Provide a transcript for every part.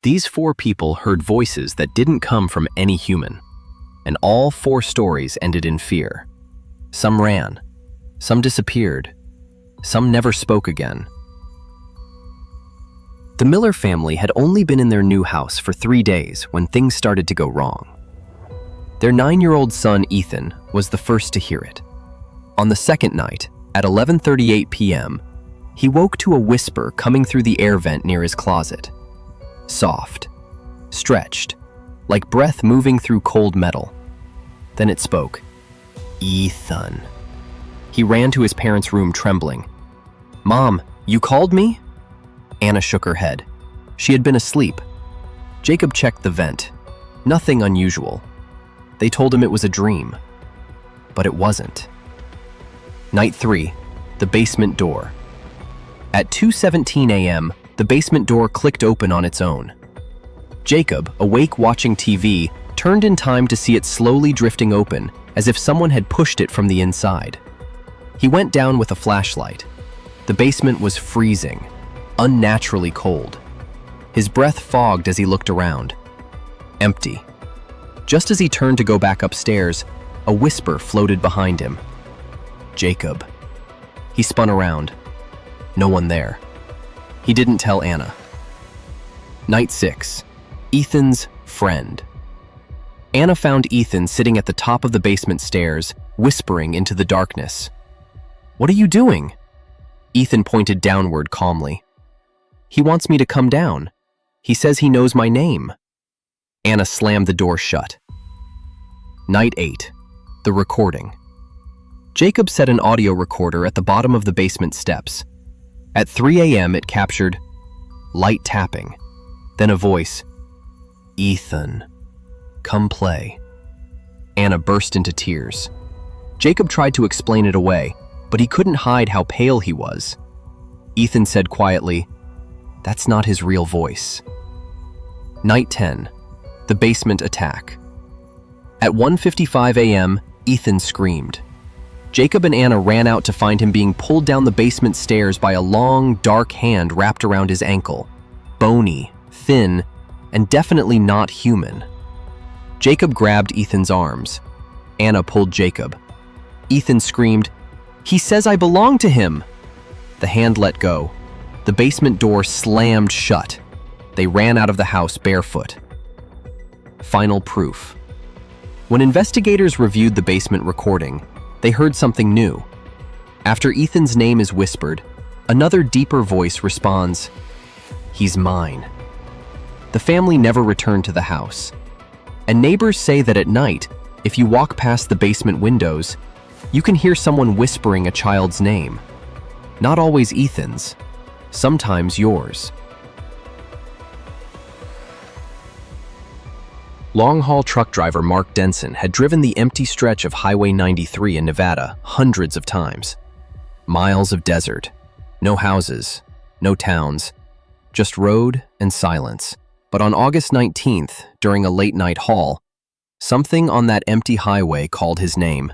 These four people heard voices that didn't come from any human, and all four stories ended in fear. Some ran, some disappeared, some never spoke again. The Miller family had only been in their new house for 3 days when things started to go wrong. Their 9-year-old son, Ethan, was the first to hear it. On the second night, at 11:38 p.m., he woke to a whisper coming through the air vent near his closet. Soft, stretched, like breath moving through cold metal. Then it spoke. Ethan. He ran to his parents' room trembling. "Mom, you called me?" Anna shook her head. She had been asleep. Jacob checked the vent. Nothing unusual. They told him it was a dream. But it wasn't. Night 3, the basement door. At 2:17 a.m., the basement door clicked open on its own. Jacob, awake watching TV, turned in time to see it slowly drifting open, as if someone had pushed it from the inside. He went down with a flashlight. The basement was freezing, unnaturally cold. His breath fogged as he looked around. Empty. Just as he turned to go back upstairs, a whisper floated behind him. Jacob. He spun around. No one there. He didn't tell Anna. Night 6. Ethan's friend. Anna found Ethan sitting at the top of the basement stairs, whispering into the darkness. "What are you doing?" Ethan pointed downward calmly. "He wants me to come down. He says he knows my name." Anna slammed the door shut. Night 8. The recording. Jacob set an audio recorder at the bottom of the basement steps. At 3 a.m. it captured light tapping, then a voice, "Ethan, come play." Anna burst into tears. Jacob tried to explain it away, but he couldn't hide how pale he was. Ethan said quietly, "That's not his real voice." Night 10. The basement attack. At 1:55 a.m., Ethan screamed. Jacob and Anna ran out to find him being pulled down the basement stairs by a long, dark hand wrapped around his ankle. Bony, thin, and definitely not human. Jacob grabbed Ethan's arms. Anna pulled Jacob. Ethan screamed, "He says I belong to him!" The hand let go. The basement door slammed shut. They ran out of the house barefoot. Final proof. When investigators reviewed the basement recording, they heard something new. After Ethan's name is whispered, another deeper voice responds, "He's mine." The family never returned to the house. And neighbors say that at night, if you walk past the basement windows, you can hear someone whispering a child's name. Not always Ethan's, sometimes yours. Long-haul truck driver Mark Denson had driven the empty stretch of Highway 93 in Nevada hundreds of times. Miles of desert, no houses, no towns, just road and silence. But on August 19th, during a late-night haul, something on that empty highway called his name.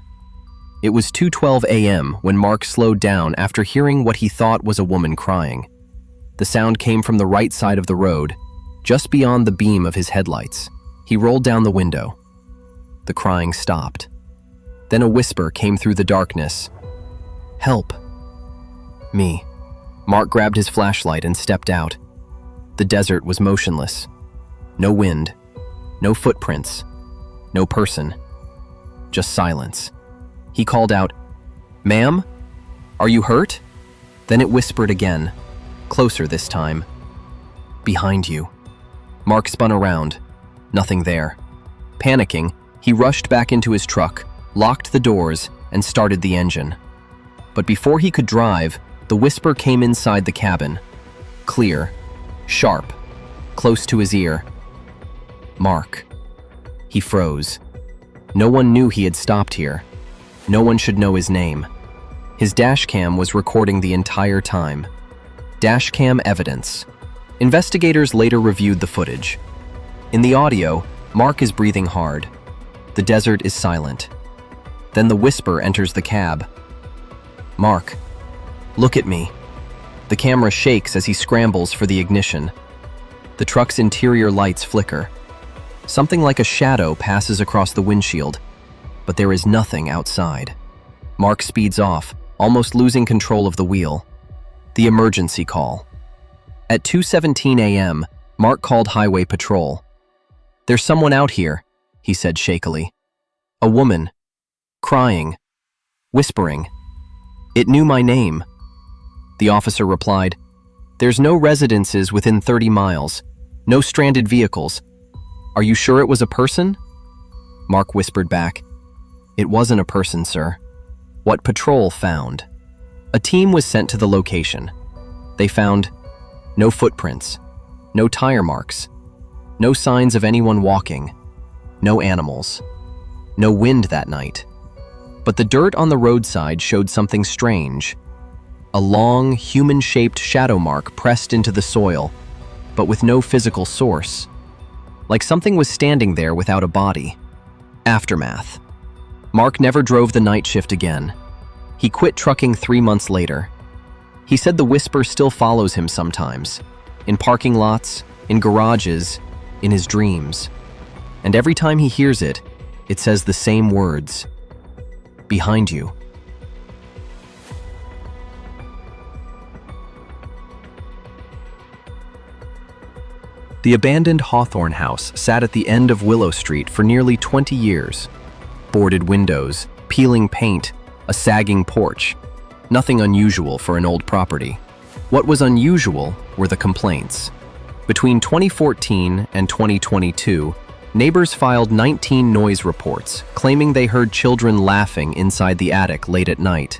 It was 2:12 a.m. when Mark slowed down after hearing what he thought was a woman crying. The sound came from the right side of the road, just beyond the beam of his headlights. He rolled down the window. The crying stopped. Then a whisper came through the darkness. "Help." "Me." Mark grabbed his flashlight and stepped out. The desert was motionless. No wind, no footprints, no person, just silence. He called out, "Ma'am, are you hurt?" Then it whispered again, closer this time. "Behind you." Mark spun around. Nothing there. Panicking, he rushed back into his truck, locked the doors, and started the engine. But before he could drive, the whisper came inside the cabin. Clear, sharp, close to his ear. "Mark." He froze. No one knew he had stopped here. No one should know his name. His dashcam was recording the entire time. Dashcam evidence. Investigators later reviewed the footage. In the audio, Mark is breathing hard. The desert is silent. Then the whisper enters the cab. "Mark, look at me." The camera shakes as he scrambles for the ignition. The truck's interior lights flicker. Something like a shadow passes across the windshield, but there is nothing outside. Mark speeds off, almost losing control of the wheel. The emergency call. At 2:17 a.m., Mark called Highway Patrol. "There's someone out here," he said shakily. "A woman. Crying. Whispering. It knew my name." The officer replied, "There's no residences within 30 miles. No stranded vehicles. Are you sure it was a person?" Mark whispered back, "It wasn't a person, sir." What patrol found. A team was sent to the location. They found no footprints, no tire marks, no signs of anyone walking, no animals, no wind that night. But the dirt on the roadside showed something strange. A long, human-shaped shadow mark pressed into the soil, but with no physical source. Like something was standing there without a body. Aftermath. Mark never drove the night shift again. He quit trucking 3 months later. He said the whisper still follows him sometimes, in parking lots, in garages, in his dreams. And every time he hears it, it says the same words. "Behind you." The abandoned Hawthorne house sat at the end of Willow Street for nearly 20 years. Boarded windows, peeling paint, a sagging porch. Nothing unusual for an old property. What was unusual were the complaints. Between 2014 and 2022, neighbors filed 19 noise reports, claiming they heard children laughing inside the attic late at night.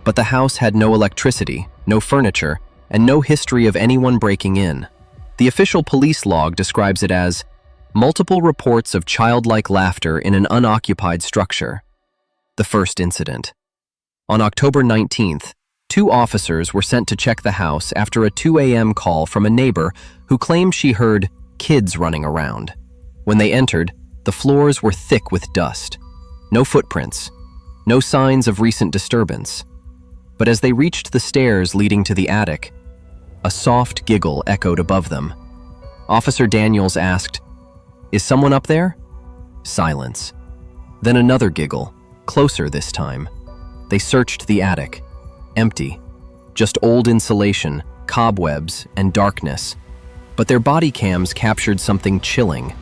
But the house had no electricity, no furniture, and no history of anyone breaking in. The official police log describes it as multiple reports of childlike laughter in an unoccupied structure. The first incident. On October 19th, 2 officers were sent to check the house after a 2 a.m. call from a neighbor who claimed she heard kids running around. When they entered, the floors were thick with dust. No footprints, no signs of recent disturbance. But as they reached the stairs leading to the attic, a soft giggle echoed above them. Officer Daniels asked, "Is someone up there?" Silence. Then another giggle, closer this time. They searched the attic. Empty. Just old insulation, cobwebs, and darkness. But their body cams captured something chilling.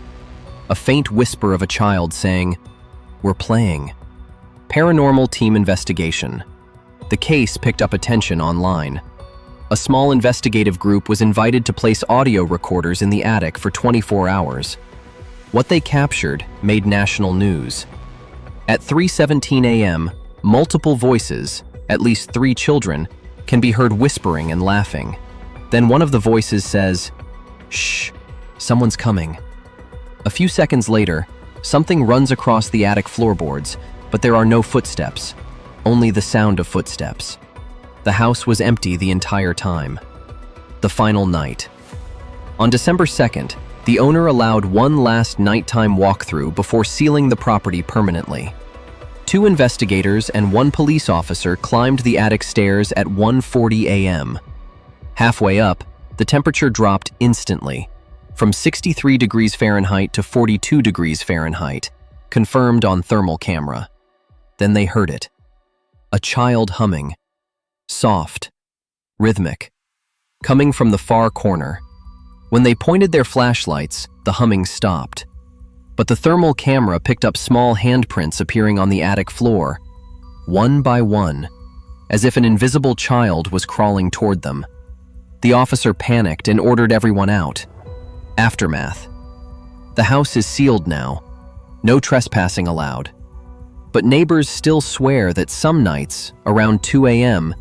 A faint whisper of a child saying, "We're playing." Paranormal team investigation. The case picked up attention online. A small investigative group was invited to place audio recorders in the attic for 24 hours. What they captured made national news. At 3:17 a.m., multiple voices, at least 3 children, can be heard whispering and laughing. Then one of the voices says, "Shh, someone's coming." A few seconds later, something runs across the attic floorboards, but there are no footsteps, only the sound of footsteps. The house was empty the entire time. The final night. On December 2nd, the owner allowed one last nighttime walkthrough before sealing the property permanently. 2 investigators and 1 police officer climbed the attic stairs at 1:40 a.m. Halfway up, the temperature dropped instantly, from 63 degrees Fahrenheit to 42 degrees Fahrenheit, confirmed on thermal camera. Then they heard it. A child humming. Soft, rhythmic, coming from the far corner. When they pointed their flashlights, the humming stopped. But the thermal camera picked up small handprints appearing on the attic floor, one by one, as if an invisible child was crawling toward them. The officer panicked and ordered everyone out. Aftermath. The house is sealed now. No trespassing allowed. But neighbors still swear that some nights, around 2 a.m.,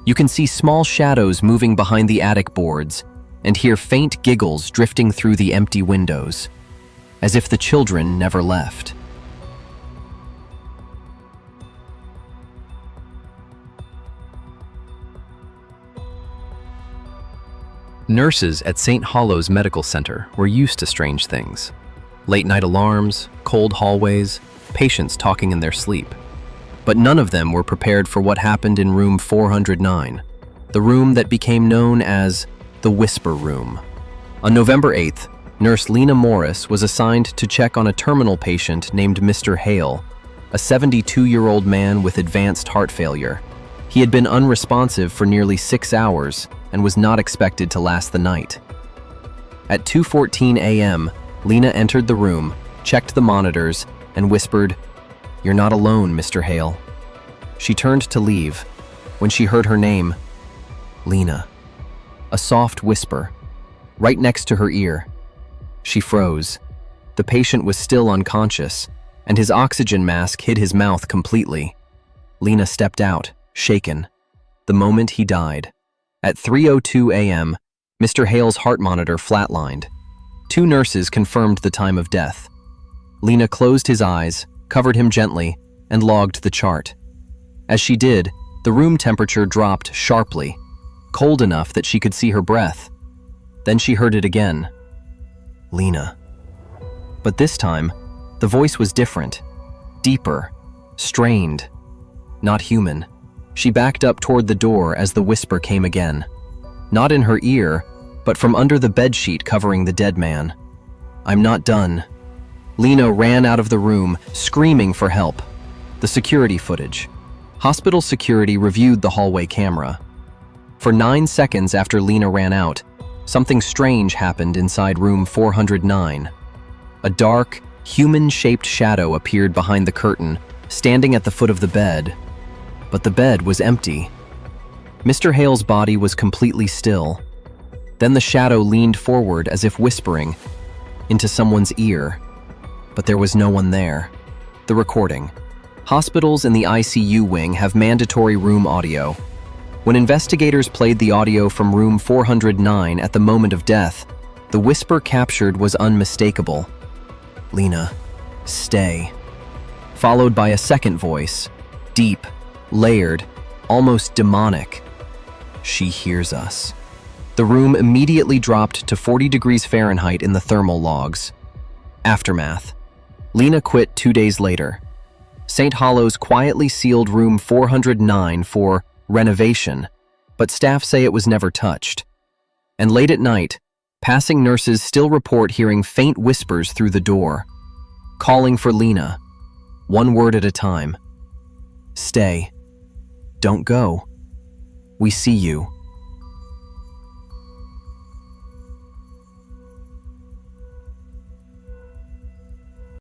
you can see small shadows moving behind the attic boards and hear faint giggles drifting through the empty windows, as if the children never left. Nurses at St. Hollow's Medical Center were used to strange things. Late-night alarms, cold hallways, patients talking in their sleep. But none of them were prepared for what happened in room 409, the room that became known as the Whisper Room. On November 8th, nurse Lena Morris was assigned to check on a terminal patient named Mr. Hale, a 72-year-old man with advanced heart failure. He had been unresponsive for nearly 6 hours and was not expected to last the night. At 2:14 a.m., Lena entered the room, checked the monitors, and whispered, "You're not alone, Mr. Hale." She turned to leave when she heard her name, Lena. A soft whisper, right next to her ear. She froze. The patient was still unconscious, and his oxygen mask hid his mouth completely. Lena stepped out, shaken. The moment he died. At 3:02 a.m., Mr. Hale's heart monitor flatlined. 2 nurses confirmed the time of death. Lena closed his eyes, covered him gently, and logged the chart. As she did, the room temperature dropped sharply, cold enough that she could see her breath. Then she heard it again. Lena. But this time, the voice was different, deeper, strained, not human. She backed up toward the door as the whisper came again. Not in her ear, but from under the bedsheet covering the dead man. "I'm not done." Lena ran out of the room, screaming for help. The security footage. Hospital security reviewed the hallway camera. For 9 seconds after Lena ran out, something strange happened inside room 409. A dark, human-shaped shadow appeared behind the curtain, standing at the foot of the bed. But the bed was empty. Mr. Hale's body was completely still. Then the shadow leaned forward as if whispering into someone's ear. But there was no one there. The recording. Hospitals in the ICU wing have mandatory room audio. When investigators played the audio from room 409 at the moment of death, the whisper captured was unmistakable. "Lena, stay." Followed by a second voice, deep, layered, almost demonic. "She hears us." The room immediately dropped to 40 degrees Fahrenheit in the thermal logs. Aftermath. Lena quit 2 days later. St. Hollows quietly sealed room 409 for renovation, but staff say it was never touched. And late at night, passing nurses still report hearing faint whispers through the door, calling for Lena, one word at a time. "Stay. Don't go. We see you."